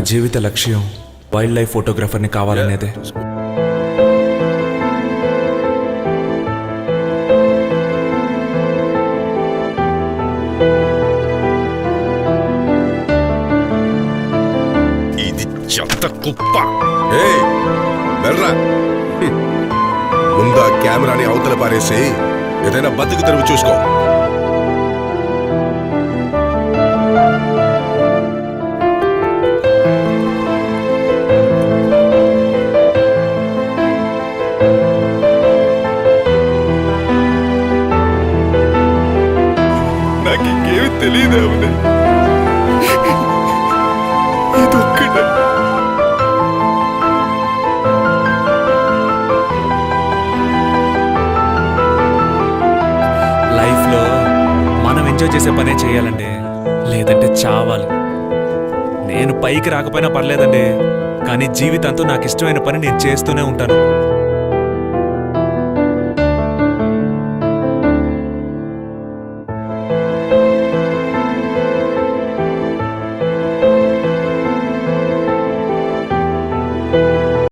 జీవిత లక్ష్యం wild life ఫోటోగ్రాఫర్ని కావాలనేదే. ఇది చెత్త కుప్ప. వెళ్ళరా, ముందు ఆ కెమెరాని అవతల పారేసి ఏదైనా బతుకు తెరువు చూసుకో. నాకు ఇంకేమి తెలియదేమని ఇదొక్కటే. లైఫ్లో మనం ఎంజాయ్ చేసే పనే చేయాలండి, లేదంటే చావాలి. నేను పైకి రాకపోయినా పర్లేదండి, కానీ జీవితాంతో నాకు ఇష్టమైన పని నేను చేస్తూనే ఉంటాను.